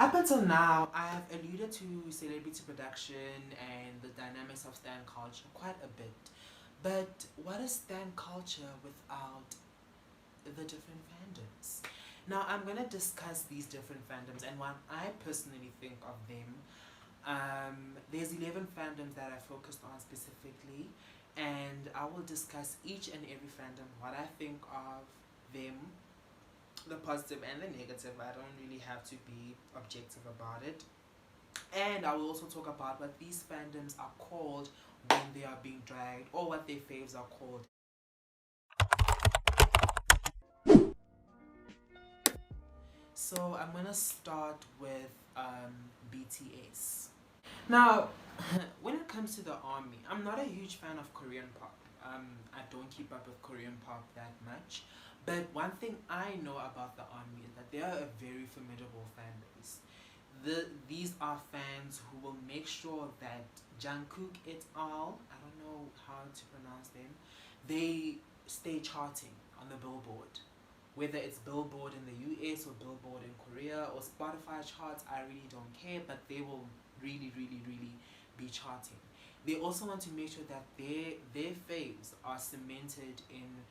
Up until now, I've alluded to celebrity production and the dynamics of stan culture quite a bit. But what is stan culture without the different fandoms? Now, I'm going to discuss these different fandoms and what I personally think of them. There's 11 fandoms that I focused on specifically, and I will discuss each and every fandom, what I think of them, the positive and the negative. I don't really have to be objective about it. And I will also talk about what these fandoms are called when they are being dragged, or what their faves are called. So I'm gonna start with BTS. Now, when it comes to the army, I'm not a huge fan of Korean pop. I don't keep up with Korean pop that much. But one thing I know about the army is that they are a very formidable fan base. These are fans who will make sure that Jungkook et al., I don't know how to pronounce them, they stay charting on the Billboard. Whether it's Billboard in the US or Billboard in Korea or Spotify charts, I really don't care, but they will really be charting. They also want to make sure that their faves are cemented in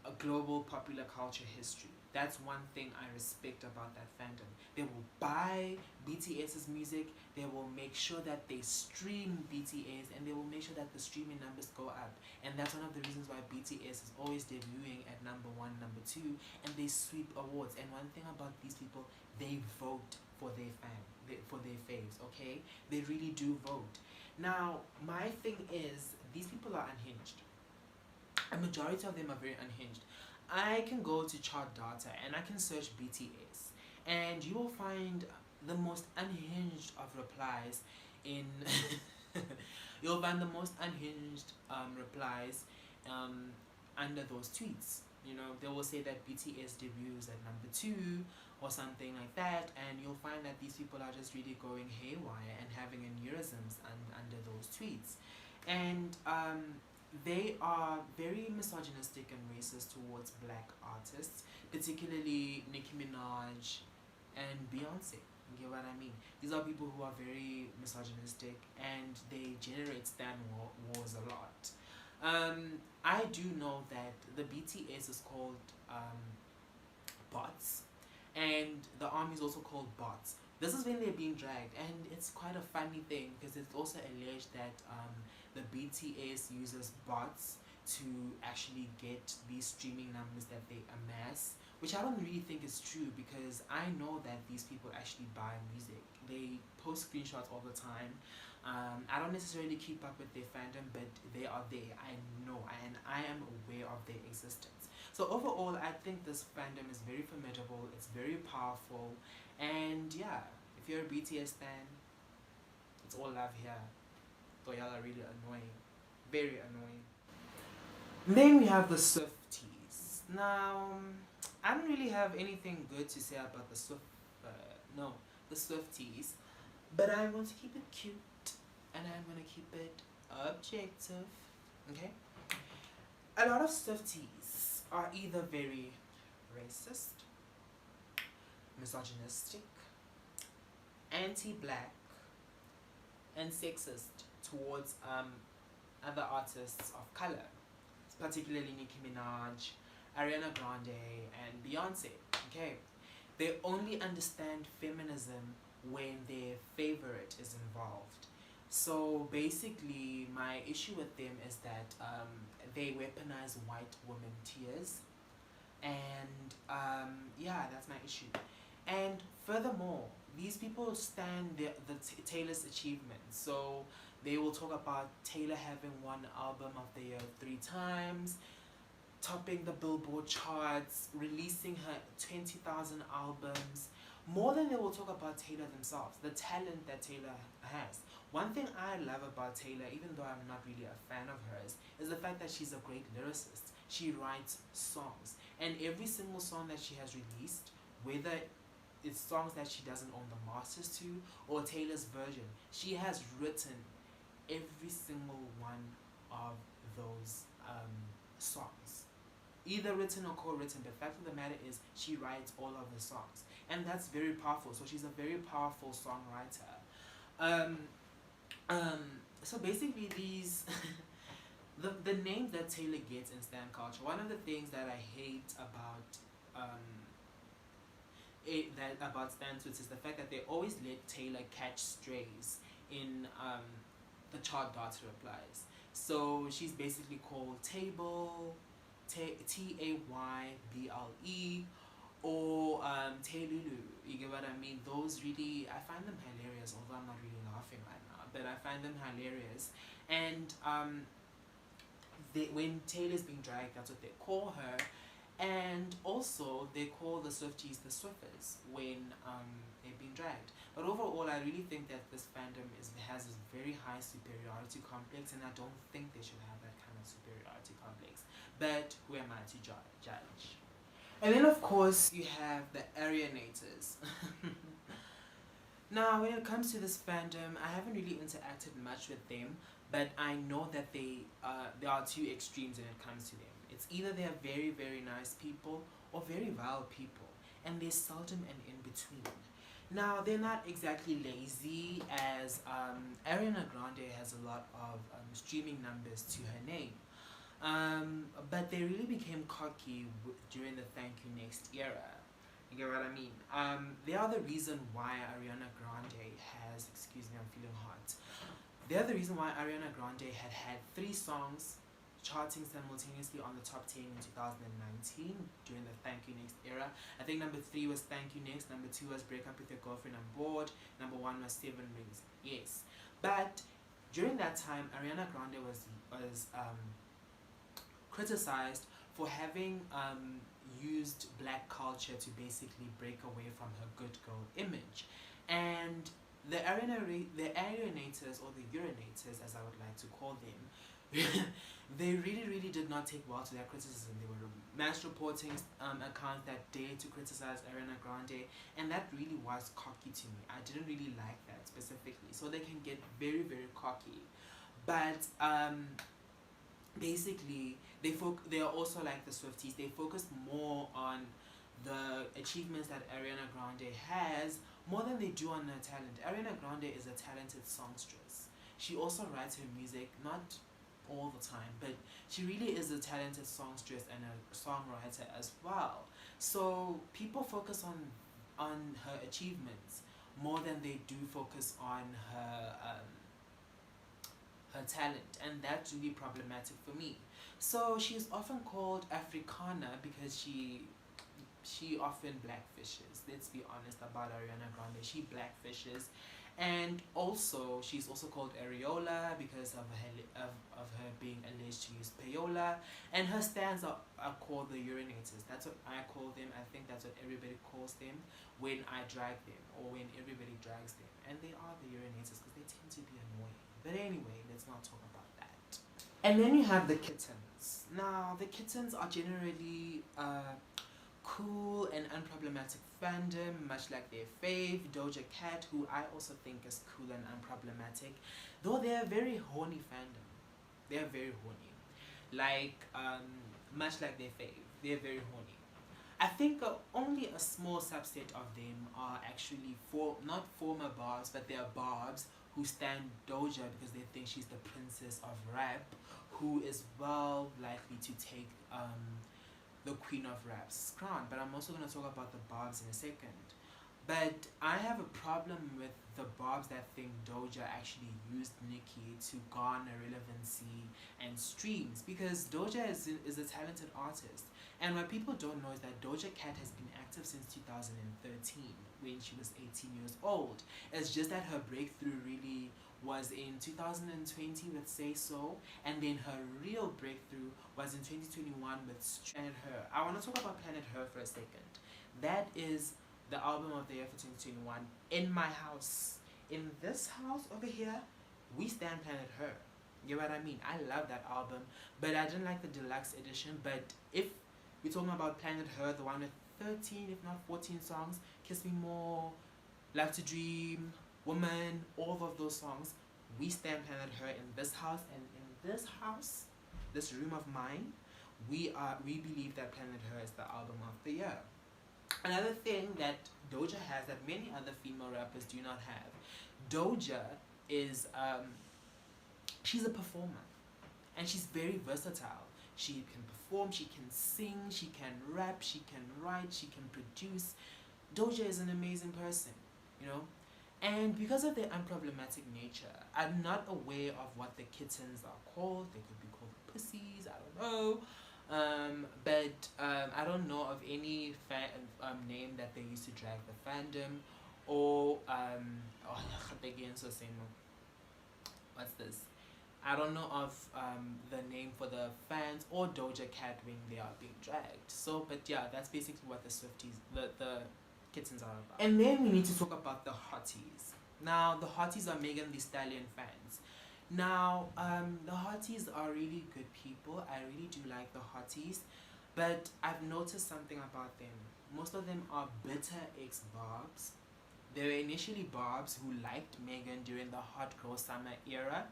a global popular culture history. That's one thing I respect about that fandom. They will buy BTS's music, they will make sure that they stream BTS, and they will make sure that the streaming numbers go up. And that's one of the reasons why BTS is always debuting at number 1, number 2, and they sweep awards. And one thing about these people, they vote for for their faves, okay? They really do vote. Now, my thing is, these people are unhinged. A majority of them are very unhinged. I can go to chart data and I can search BTS, and you will find the most unhinged of replies in you'll find the most unhinged replies under those tweets. You know, they will say that BTS debuts at number 2 or something like that, and you'll find that these people are just really going haywire and having aneurysms under those tweets. And they are very misogynistic and racist towards black artists, particularly Nicki Minaj and Beyonce. You get what I mean? These are people who are very misogynistic and they generate stan wars a lot. I do know that the BTS is called bots, and the army is also called bots. This is when they're being dragged, and it's quite a funny thing because it's also alleged that the BTS uses bots to actually get these streaming numbers that they amass, which I don't really think is true because I know that these people actually buy music. They post screenshots all the time. I don't necessarily keep up with their fandom, but they are there. I know, and I am aware of their existence. So overall, I think this fandom is very formidable. It's very powerful, and yeah, if you're a BTS fan, it's all love here. So y'all are really annoying, very annoying. Then we have the Swifties. Now, I don't really have anything good to say about the Swifties, but I'm going to keep it cute and I'm going to keep it objective. Okay? A lot of Swifties are either very racist, misogynistic, anti-black, and sexist towards other artists of color, particularly Nicki Minaj, Ariana Grande, and Beyonce. Okay, they only understand feminism when their favorite is involved. So basically, my issue with them is that they weaponize white women tears, and yeah, that's my issue. And furthermore, these people stand Taylor's achievements. So they will talk about Taylor having won album of the year 3 times, topping the Billboard charts, releasing her 20,000 albums. More than they will talk about Taylor themselves, the talent that Taylor has. One thing I love about Taylor, even though I'm not really a fan of hers, is the fact that she's a great lyricist. She writes songs, and every single song that she has released, whether it's songs that she doesn't own the masters to or Taylor's version, she has written every single one of those songs, either written or co-written. But the fact of the matter is, she writes all of the songs, and that's very powerful. So she's a very powerful songwriter. Um, um, so basically, these the names that Taylor gets in stan culture. One of the things that I hate about about stan tweets is the fact that they always let Taylor catch strays in the chart data replies. So she's basically called Table, Tayble, or Taylulu. You get what I mean? Those really, I find them hilarious, although I'm not really laughing right now, but I find them hilarious. And when Taylor's being dragged, that's what they call her. And also, they call the Swifties the Swiffers when they're being dragged. But overall, I really think that this fandom has a very high superiority complex, and I don't think they should have that kind of superiority complex. But who am I to judge? And then, of course, you have the Arianators. Now, when it comes to this fandom, I haven't really interacted much with them, but I know that there are two extremes when it comes to them. It's either they're very, very nice people or very vile people, and there's seldom an in between. Now, they're not exactly lazy, as Ariana Grande has a lot of streaming numbers to her name. But they really became cocky during the Thank You Next era. You get what I mean? They are the reason why Ariana Grande has, excuse me, I'm feeling hot. They're the reason why Ariana Grande had 3 songs charting simultaneously on the top 10 in 2019 during the Thank You Next era. I think number 3 was Thank You Next, number 2 was Break Up With Your Girlfriend, I'm Bored, number 1 was 7 Rings. Yes. But during that time, Ariana Grande was criticized for having used black culture to basically break away from her good girl image. And the Arianators, or the Urinators as I would like to call them, they really did not take well to their criticism. They were mass reporting accounts that dared to criticize Ariana Grande, and that really was cocky to me. I didn't really like that specifically. So they can get very, very cocky. But basically, they are also like the Swifties. They focus more on the achievements that Ariana Grande has more than they do on her talent. Ariana Grande is a talented songstress. She also writes her music, not all the time, but she really is a talented songstress and a songwriter as well. So people focus on her achievements more than they do focus on her talent, and that's really problematic for me. So she's often called Africana because she often blackfishes. Let's be honest about Ariana Grande. She blackfishes, and also she's also called Areola because of her being alleged to use payola, and her stans are called the Urinators. That's what I call them. I think that's what everybody calls them when I drag them or when everybody drags them, and they are the Urinators because they tend to be annoying. But anyway, let's not talk about that. And then you have the Kittens. Now, the Kittens are generally cool and unproblematic fandom, much like their fave, Doja Cat, who I also think is cool and unproblematic, though they're a very horny fandom. They're very horny. Like, much like their fave, they're very horny. I think only a small subset of them are actually not former Barbs, but they are Barbs who stand Doja because they think she's the princess of rap, who is well likely to take the queen of rap's crown. But I'm also going to talk about the Barbs in a second. But I have a problem with the Barbs that think Doja actually used Nicki to garner relevancy and streams, because Doja is a talented artist. And what people don't know is that Doja Cat has been active since 2013 when she was 18 years old. It's just that her breakthrough really was in 2020 with Say So, and then her real breakthrough was in 2021 with Planet Her. I want to talk about Planet Her for a second. That is the album of the year for 2021 in my house. In this house over here, we stand Planet Her. You know what I mean? I love that album, but I didn't like the deluxe edition. But if we're talking about Planet Her, the one with 13, if not 14 songs, Kiss Me More, Love to Dream, Woman, all of those songs, we stand Planet Her in this house. And in this house, this room of mine, we believe that Planet Her is the album of the year. Another thing that Doja has that many other female rappers do not have. Doja is she's a performer, and she's very versatile. She can perform, she can sing, she can rap, she can write, she can produce. Doja is an amazing person, you know. And because of their unproblematic nature, I'm not aware of what the kittens are called. They could be called pussies, I don't know. But I don't know of any name that they used to drag the fandom, or oh, what's this? I don't know of the name for the fans or Doja Cat when they are being dragged. So, but yeah, that's basically what the Swifties, the kittens are about. And then we need to talk about the Hotties. Now, the Hotties are Megan Thee Stallion fans. Now, the Hotties are really good people. I really do like the Hotties, but I've noticed something about them. Most of them are bitter ex-Barbs. They were initially Barbs who liked Megan during the hot girl summer era.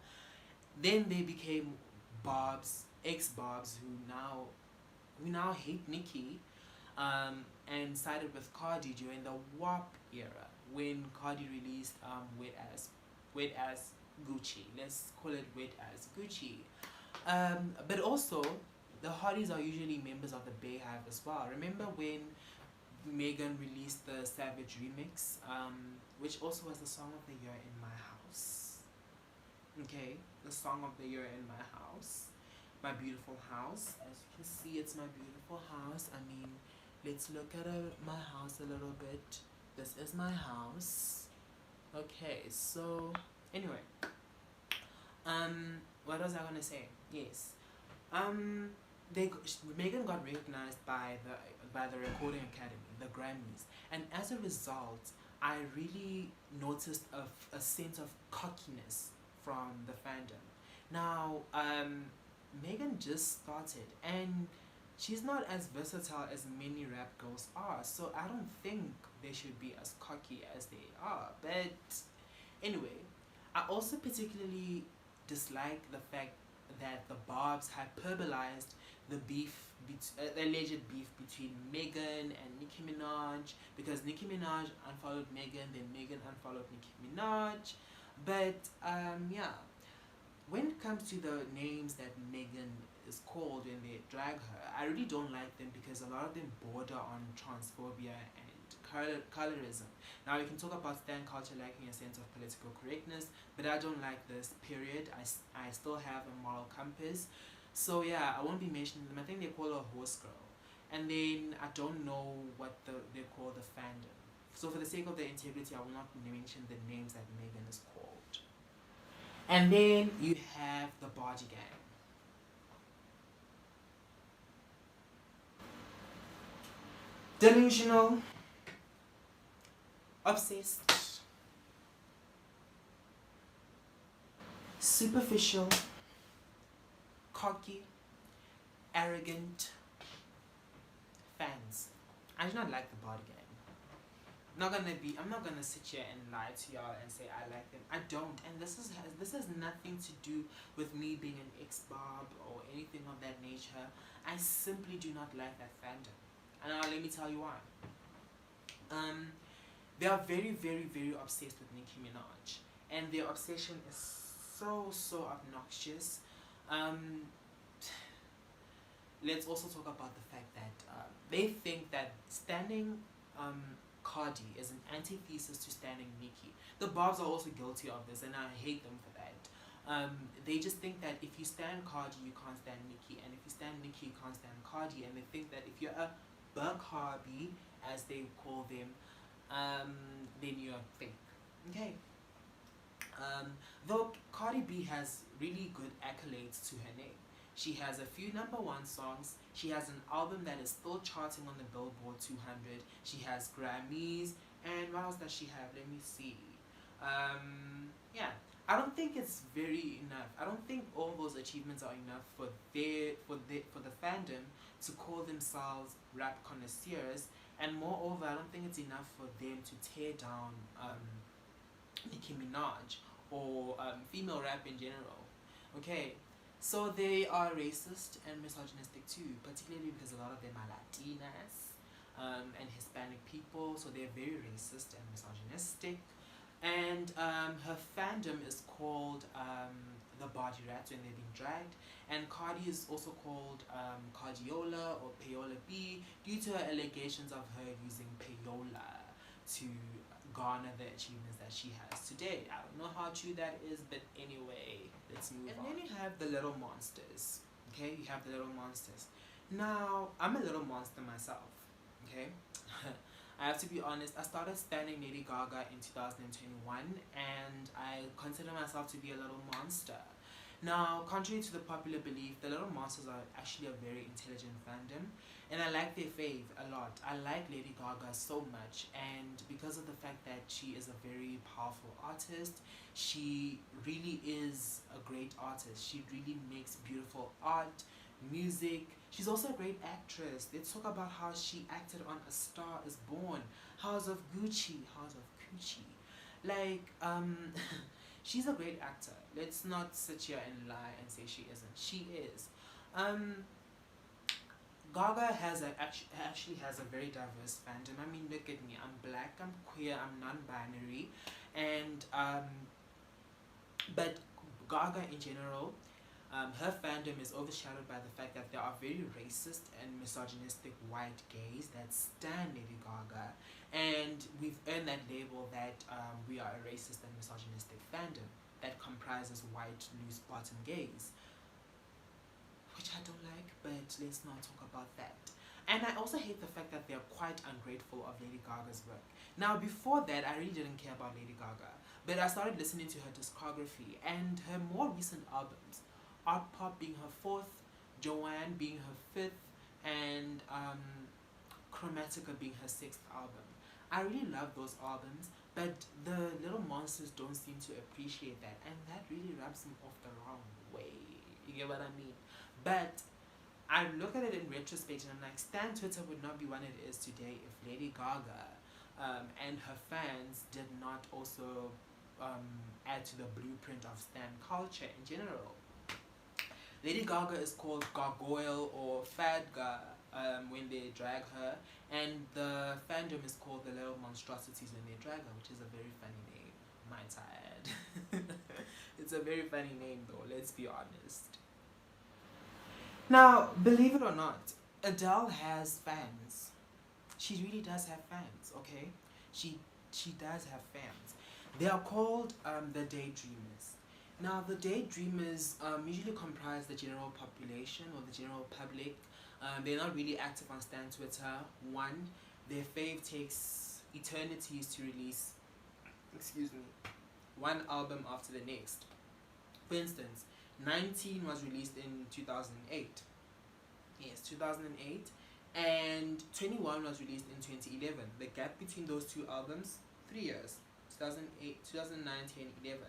Then they became Barbs, ex-Barbs who now hate Nicki, and sided with Cardi during the WAP era when Cardi released Wet As Gucci. Let's call it Wet As Gucci. But also, the Hotties are usually members of the Beyhive as well. Remember when Megan released the Savage remix, which also was the song of the year in my house. Okay, the song of the year in my house, my beautiful house. As you can see, it's my beautiful house. I mean, let's look at my house a little bit. This is my house. Okay, so anyway, what was I gonna say? Yes, Megan got recognized by the Recording Academy, the Grammys, and as a result, I really noticed a sense of cockiness from the fandom. Now, Megan just started, and she's not as versatile as many rap girls are, so I don't think they should be as cocky as they are. But anyway, I also particularly dislike the fact that the Barbs hyperbolized the the alleged beef between Megan and Nicki Minaj, because Nicki Minaj unfollowed Megan, then Megan unfollowed Nicki Minaj. But yeah, when it comes to the names that Megan is called when they drag her, I really don't like them because a lot of them border on transphobia and colorism. Now, we can talk about stan culture lacking a sense of political correctness, but I don't like this, period. I still have a moral compass. So yeah, I won't be mentioning them. I think they call her horse girl. And then I don't know what they call the fandom. So for the sake of the integrity, I will not mention the names that Megan is called. And then you have the Bargy Gang. Delusional, obsessed, superficial, cocky, arrogant fans. I do not like the Bargy Gang. I'm not gonna sit here and lie to y'all and say I like them. I don't, and this has nothing to do with me being an ex-Barb or anything of that nature. I simply do not like that fandom, and let me tell you why. They are very, very, very obsessed with Nicki Minaj, and their obsession is so obnoxious. Let's also talk about the fact that they think that standing Cardi is an antithesis to standing Nicki. The Barbs are also guilty of this, and I hate them for that. They just think that if you stand Cardi, you can't stand Nicki, and if you stand Nicki, you can't stand Cardi, and they think that if you're a Barbie, as they call them, then you're fake. Okay. Though Cardi B has really good accolades to her name. She has a few #1 songs. She has an album that is still charting on the Billboard 200. She has Grammys. And what else does she have? Let me see. Yeah. I don't think it's very enough. I don't think all those achievements are enough for the fandom to call themselves rap connoisseurs. And moreover, I don't think it's enough for them to tear down Nicki Minaj or female rap in general. Okay. So they are racist and misogynistic too, particularly because a lot of them are Latinas. and Hispanic people, so they're very racist and misogynistic. And her fandom is called the Body Rats when they're being dragged. And Cardi is also called Cardiola or Payola B due to her allegations of her using payola to garner the achievements that she has today. I don't know how true that is, but anyway, let's move on. And then you have the little monsters. Okay, you have the little monsters. Now, I'm a little monster myself. Okay. I have to be honest, I started standing Lady Gaga in 2021 and I consider myself to be a little monster. Now, contrary to the popular belief, the Little Monsters are actually a very intelligent fandom and I like their fave a lot. I like Lady Gaga so much, and because of the fact that she is a very powerful artist, she really is a great artist. She really makes beautiful art, music. She's also a great actress. Let's talk about how she acted on A Star Is Born, House of Gucci, House of Gucci. Like, she's a great actor. Let's not sit here and lie and say she isn't. She is. Gaga actually has a very diverse fandom. I mean, look at me. I'm black, I'm queer, I'm non-binary, and but Gaga in general, her fandom is overshadowed by the fact that there are very racist and misogynistic white gays that stan Lady Gaga, and we've earned that label that we are a racist and misogynistic fandom that comprises white loose bottom gays, which I don't like, but let's not talk about that. And I also hate the fact that they're quite ungrateful of Lady Gaga's work. Now, before that, I really didn't care about Lady Gaga, but I started listening to her discography and her more recent albums, Art Pop being her fourth, Joanne being her fifth, and Chromatica being her sixth album. I really love those albums, but the Little Monsters don't seem to appreciate that, and that really rubs me off the wrong way. You get what I mean? But I look at it in retrospect and I'm like, Stan Twitter would not be what it is today if Lady Gaga and her fans did not also add to the blueprint of Stan culture in general. Lady Gaga is called Gargoyle or Fadga when they drag her, and the fandom is called the Little Monstrosities when they drag her, which is a very funny name, might I add. It's a very funny name though, let's be honest. Now, believe it or not, Adele has fans. She really does have fans, okay? She does have fans. They are called the Daydreamers. Now, the Daydreamers usually comprise the general population or the general public. They're not really active on Stan Twitter. One, their fave takes eternities to release, excuse me, one album after the next. For instance, 19 was released in 2008. Yes, 2008. And 21 was released in 2011. The gap between those two albums, 3 years. 2008, 2009, 10, 11.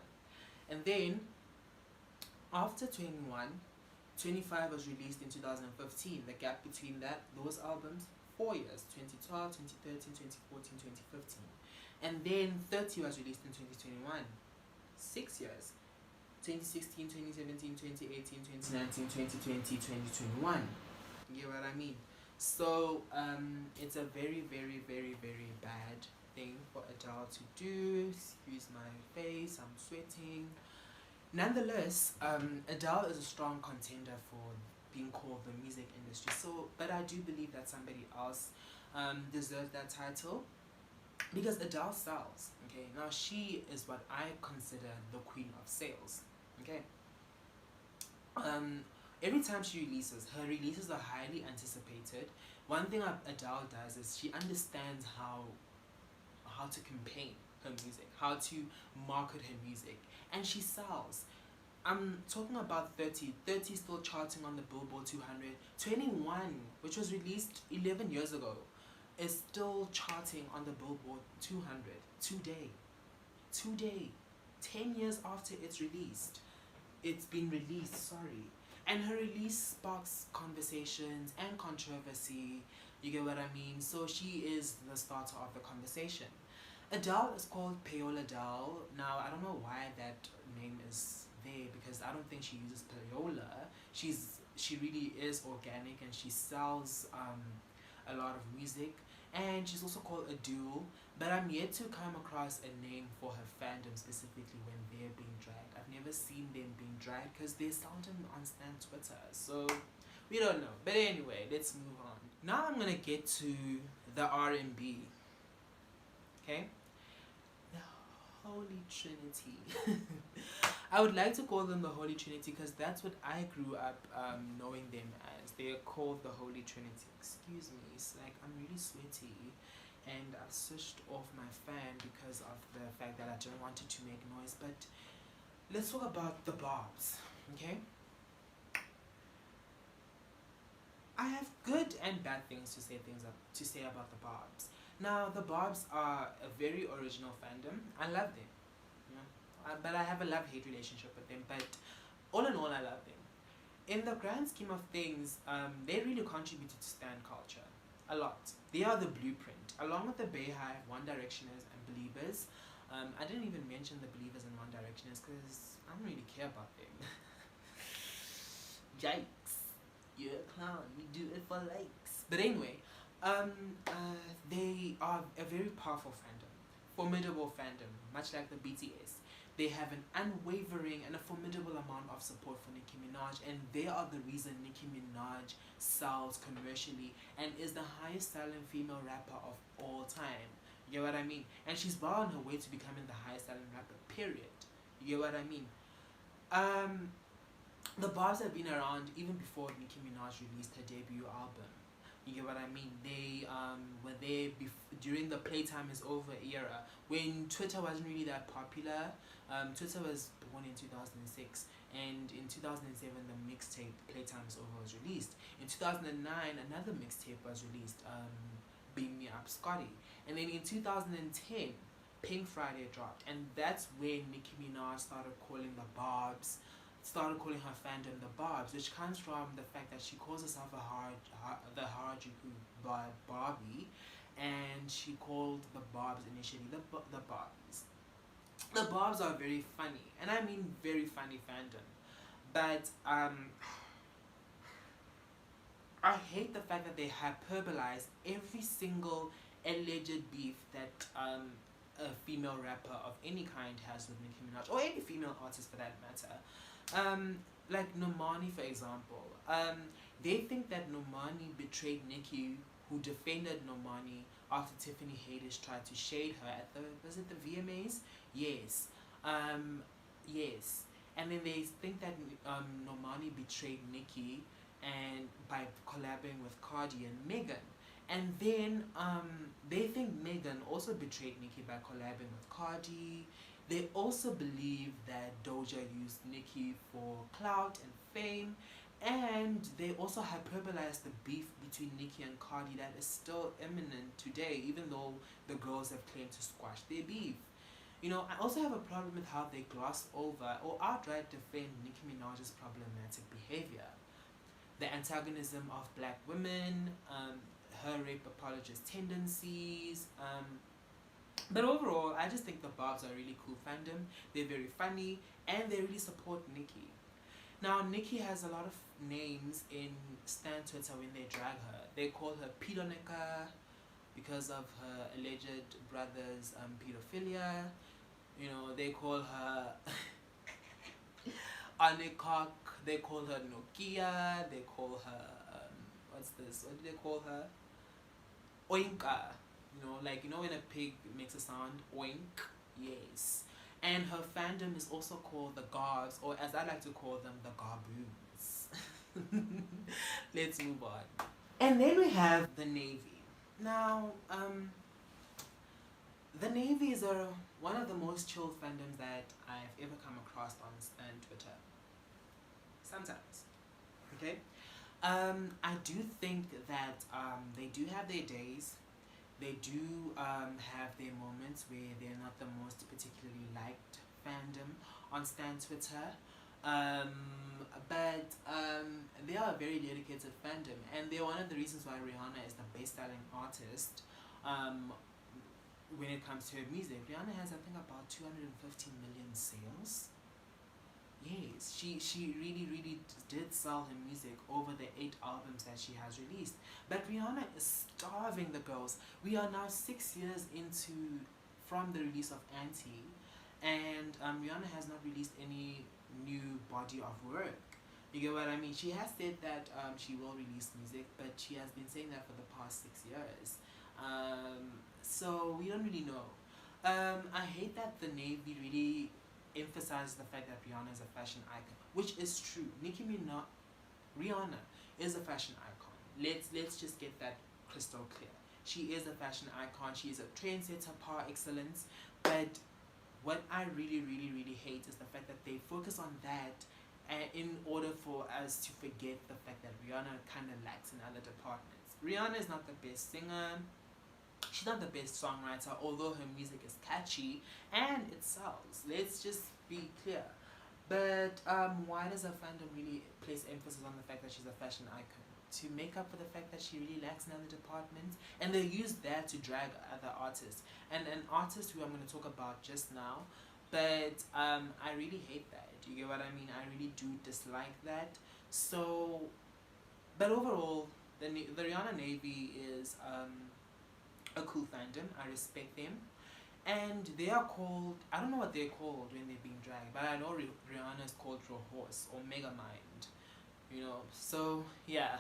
And then, after 21, 25 was released in 2015. The gap between those albums, 4 years. 2012, 2013, 2014, 2015. And then 30 was released in 2021. 6 years. 2016, 2017, 2018, 2019, 2020, 2021. You get what I mean? So it's a very, very, very, very bad thing for Adele to do. Excuse my face, I'm sweating. Nonetheless, Adele is a strong contender for being called the music industry. So, but I do believe that somebody else deserves that title, because Adele sells. Okay, now she is what I consider the queen of sales. Okay. Every time she releases, her releases are highly anticipated. One thing Adele does is she understands how to campaign her music, how to market her music, and she sells. I'm talking about 30 still charting on the Billboard 200. 21, which was released 11 years ago, is still charting on the Billboard 200 today, 10 years after it's been released, sorry. And her release sparks conversations and controversy, you get what I mean? So she is the starter of the conversation. Adele is called Payola Adele. Now, I don't know why that name is there, because I don't think she uses payola. She really is organic, and she sells a lot of music. and she's also called a duel. But I'm yet to come across a name for her fandom specifically when they're being dragged. I've never seen them being dragged because they're seldom on Stan Twitter, so we don't know. But anyway, let's move on. Now I'm gonna get to the R&B. Okay, the Holy Trinity. I would like to call them the Holy Trinity because that's what I grew up knowing them as. They are called the Holy Trinity. Excuse me, it's like I'm really sweaty and I switched off my fan because of the fact that I don't want it to make noise. But let's talk about the Barbs, okay? I have good and bad things to say about the Barbs. Now, the Barbs are a very original fandom. I love them, you know? But I have a love-hate relationship with them. But all in all, I love them. In the grand scheme of things, they really contributed to stan culture a lot. They are the blueprint, along with the Beyhive, One Directioners, and Believers. I didn't even mention the Believers and One Directioners because I don't really care about them. Yikes! You're a clown. We do it for likes. But anyway, they are a very powerful fandom, formidable fandom, much like the BTS. They have an unwavering and a formidable amount of support for Nicki Minaj, and they are the reason Nicki Minaj sells commercially and is the highest selling female rapper of all time. You get what I mean? And she's well on her way to becoming the highest selling rapper, period. You get what I mean? The Barbs have been around even before Nicki Minaj released her debut album. You get what I mean? They were there during the Playtime is Over era when Twitter wasn't really that popular. Twitter was born in 2006, and in 2007 the mixtape Playtime is Over was released. In 2009 another mixtape was released, Beam Me Up Scotty, and then in 2010 Pink Friday dropped, and that's when Nicki Minaj started calling the Barbs. Started calling her fandom the Barbs, which comes from the fact that she calls herself the Harajuku Barbie, and she called the Barbs initially the Barbies. The Barbs are very funny, and I mean very funny fandom, but I hate the fact that they hyperbolize every single alleged beef that a female rapper of any kind has with Nicki Minaj, or any female artist for that matter. Like Normani, for example. They think that Normani betrayed Nicki, who defended Normani after Tiffany Haddish tried to shade her at was it the VMAs? Yes. Yes. And then they think that Normani betrayed Nicki and by collabing with Cardi and Megan. And then they think Megan also betrayed Nicki by collabing with Cardi. They also believe that Doja used Nicki for clout and fame, and they also hyperbolize the beef between Nicki and Cardi that is still imminent today, even though the girls have claimed to squash their beef. You know, I also have a problem with how they gloss over or outright defend Nicki Minaj's problematic behavior. The antagonism of black women, her rape apologist tendencies, but overall, I just think the Barbs are a really cool fandom. They're very funny, and they really support Nicki. Now, Nicki has a lot of names in Stan Twitter when they drag her. They call her Pedonica because of her alleged brother's pedophilia. You know, they call her Anikok. They call her Nokia. They call her, what's this? What do they call her? Oinka. You know, like, you know when a pig makes a sound, oink, yes. And her fandom is also called the Garbs, or as I like to call them, the Garboons. Let's move on. And then we have the Navy. Now, the Navies are one of the most chill fandoms that I've ever come across on Stan Twitter. Sometimes. Okay? I do think that they do have their days. They do have their moments where they're not the most particularly liked fandom on Stan Twitter. But they are a very dedicated fandom, and they're one of the reasons why Rihanna is the best-selling artist when it comes to her music. Rihanna has, I think, about 250 million sales. Yes, she really did sell her music over the 8 albums that she has released. But Rihanna is starving the girls. We are now 6 years into from the release of Anti, and Rihanna has not released any new body of work. You get what I mean? She has said that she will release music, but she has been saying that for the past 6 years. So we don't really know. I hate that the Navy really emphasizes the fact that Rihanna is a fashion icon, which is true. Rihanna is a fashion icon. Let's just get that crystal clear. She is a fashion icon. She is a trendsetter par excellence. But what I really hate is the fact that they focus on that in order for us to forget the fact that Rihanna kind of lacks in other departments. Rihanna is not the best singer. She's not the best songwriter, although her music is catchy and it sells. Let's just be clear. But why does her fandom really place emphasis on the fact that she's a fashion icon? To make up for the fact that she really lacks in other departments, and they use that to drag other artists. And an artist who I'm going to talk about just now, but I really hate that. Do you get what I mean? I really do dislike that. So, but overall, the Rihanna Navy is a cool fandom. I respect them. And they are called, I don't know what they're called when they're being dragged, but I know Rihanna is called Raw Horse or Megamind. You know, so yeah.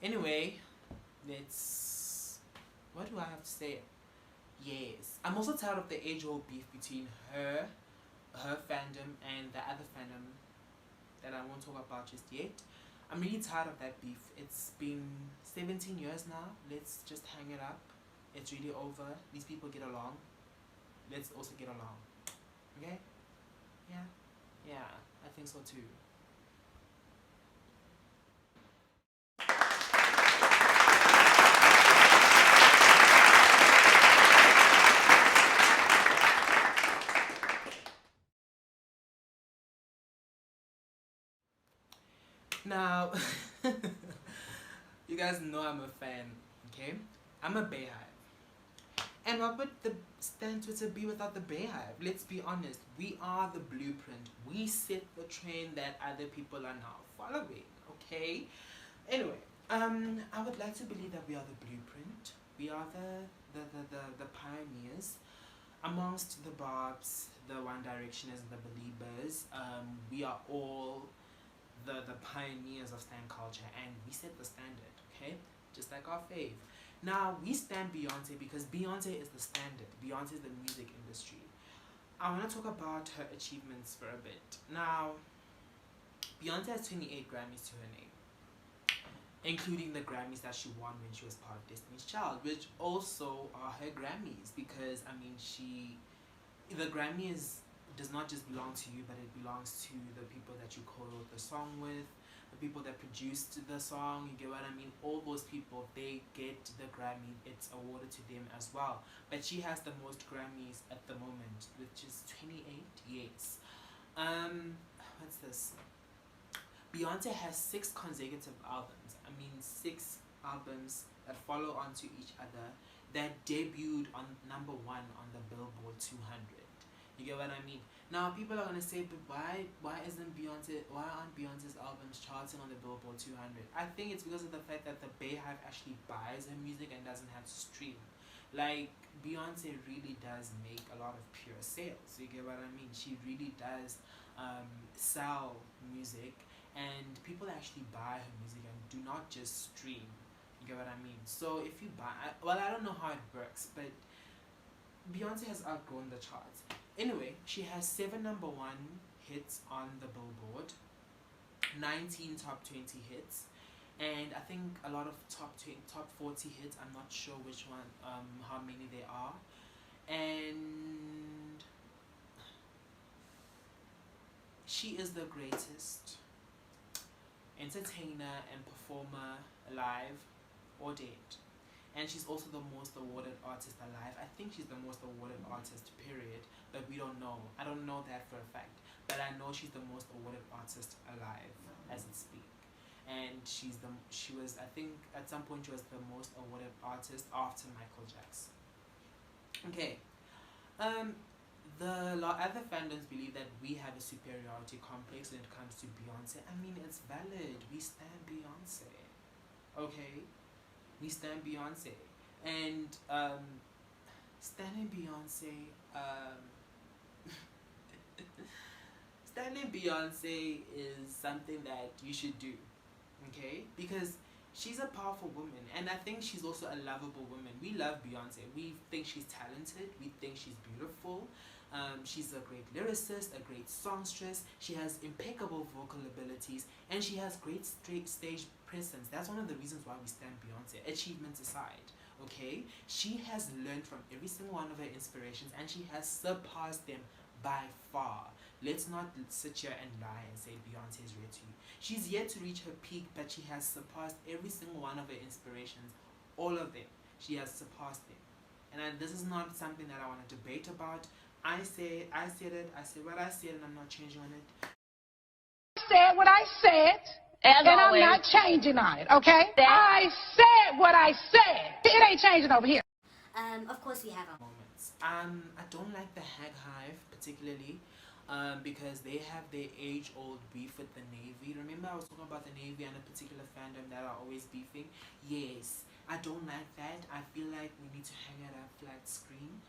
Anyway, let's. What do I have to say? Yes. I'm also tired of the age old beef between her fandom, and the other fandom that I won't talk about just yet. I'm really tired of that beef. It's been 17 years now. Let's just hang it up. It's really over. These people get along. Let's also get along. Okay? Yeah? Yeah, I think so too. Now, you guys know I'm a fan, okay? I'm a Beyhive. And what would the stand Twitter be without the Beyhive? Let's be honest. We are the blueprint. We set the trend that other people are now following. Okay. Anyway, I would like to believe that we are the blueprint. We are the pioneers amongst the Barbs, the One Directioners, and the Believers. We are all the pioneers of stan culture, and we set the standard. Okay, just like our fave. Now, we stand Beyonce because Beyonce is the standard. Beyonce is the music industry. I want to talk about her achievements for a bit. Now, Beyonce has 28 Grammys to her name, including the Grammys that she won when she was part of Destiny's Child, which also are her Grammys because, I mean, the Grammys does not just belong to you, but it belongs to the people that you co-wrote the song with, the people that produced the song, you get what I mean? All those people, they get the Grammy, it's awarded to them as well. But she has the most Grammys at the moment, which is 28, yes. What's this? Beyonce has 6 consecutive albums. I mean, 6 albums that follow onto each other that debuted on #1 on the Billboard 200. You get what I mean? Now people are gonna say, but why aren't Beyonce's albums charting on the Billboard 200? I think it's because of the fact that the Beyhive actually buys her music and doesn't have to stream. Like, Beyonce really does make a lot of pure sales. You get what I mean? She really does sell music, and people actually buy her music and do not just stream. You get what I mean? So if you buy, well, I don't know how it works, but Beyonce has outgrown the charts. Anyway, she has 7 #1 hits on the Billboard, 19 top 20 hits, and I think a lot of top 40 hits. I'm not sure which one, how many there are, and she is the greatest entertainer and performer alive or dead. And she's also the most awarded artist alive. I think she's the most awarded artist, period. But we don't know. I don't know that for a fact. But I know she's the most awarded artist alive as it speak. And she was, I think, at some point she was the most awarded artist after Michael Jackson. Okay. Other fandoms believe that we have a superiority complex when it comes to Beyonce. I mean, it's valid. We stand Beyonce. Okay? We stand Beyonce. And standing Beyonce, standing Beyonce is something that you should do. Okay? Because she's a powerful woman, and I think she's also a lovable woman. We love Beyonce. We think she's talented. We think she's beautiful. She's a great lyricist, a great songstress. She has impeccable vocal abilities, and she has great straight stage presence. That's one of the reasons why we stand Beyonce. Achievements aside, okay, she has learned from every single one of her inspirations, and she has surpassed them by far. Let's not sit here and lie and say Beyonce is yet to. She's yet to reach her peak, but she has surpassed every single one of her inspirations. All of them. She has surpassed them. And this is not something that I want to debate about. I said what I said, and I'm not changing on it. I said what I said, and always. I'm not changing on it, okay? I said what I said. It ain't changing over here. Of course we have our moments. I don't like the Beyhive particularly, because they have their age-old beef with the Navy. Remember I was talking about the Navy and a particular fandom that are always beefing? Yes, I don't like that. I feel like we need to hang it up flat screen.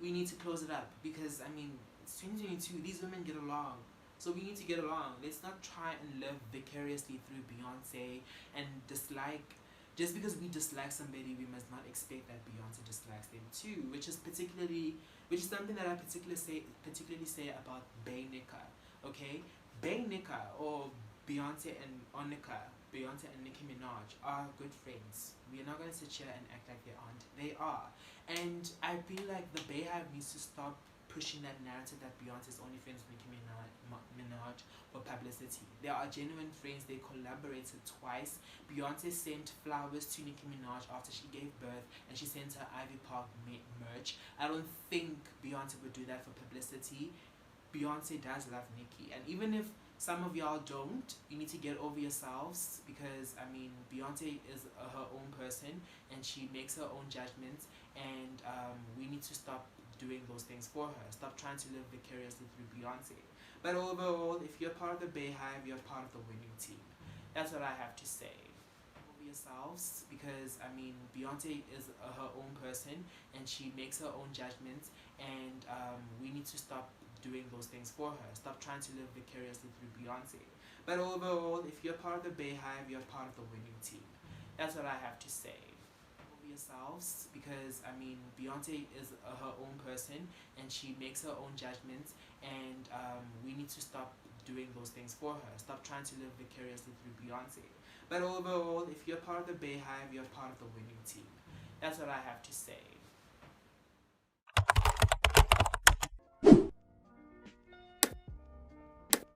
We need to close it up, because I mean it's 2022. These women get along, so we need to get along. Let's not try and live vicariously through Beyonce and dislike. Just because we dislike somebody, we must not expect that Beyonce dislikes them too, which is something that I particularly say about Beynika. Okay, Beynika, or Beyonce and Nicki Minaj are good friends. We are not gonna sit here and act like they aren't. They are, and I feel like the Beyhive needs to stop pushing that narrative that Beyonce is only friends with Nicki Minaj for publicity. They are genuine friends. They collaborated twice. Beyonce sent flowers to Nicki Minaj after she gave birth, and she sent her Ivy Park merch. I don't think Beyonce would do that for publicity. Beyonce does love Nicki, and even if some of y'all don't, you need to get over yourselves, because I mean Beyonce is her own person and she makes her own judgments, and we need to stop doing those things for her. Stop trying to live vicariously through Beyonce. But overall, if you're part of the Beyhive, you're part of the winning team. That's what I have to say. Over yourselves, because I mean Beyonce is her own person and she makes her own judgments, and we need to stop doing those things for her. Stop trying to live vicariously through Beyonce. But overall, if you're part of the Beyhive, you're part of the winning team. That's what I have to say. Over yourselves, because I mean Beyonce is her own person and she makes her own judgments, and we need to stop doing those things for her. Stop trying to live vicariously through Beyonce. But overall, if you're part of the Beyhive, you're part of the winning team. That's what I have to say.